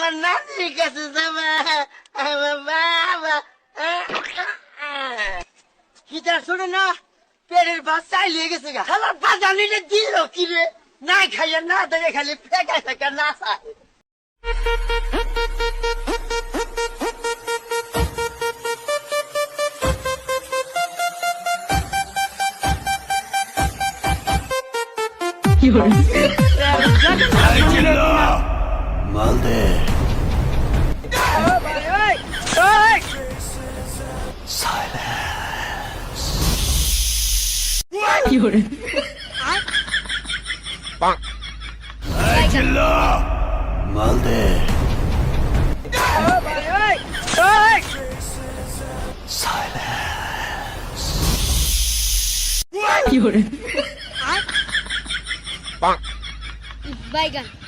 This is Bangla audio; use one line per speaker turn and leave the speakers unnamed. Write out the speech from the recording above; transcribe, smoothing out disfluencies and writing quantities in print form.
আমার নানির কাছে যাবা আমার বাবা কিটা শুনে না পেটের ভাত চাইলে গেছে গা আমার বাজা নিলে দিল কি রে না খাইয়া না দেখে খালি ফেঁকা ফেঁকা না চায়
মালদে মালদে
বাইগান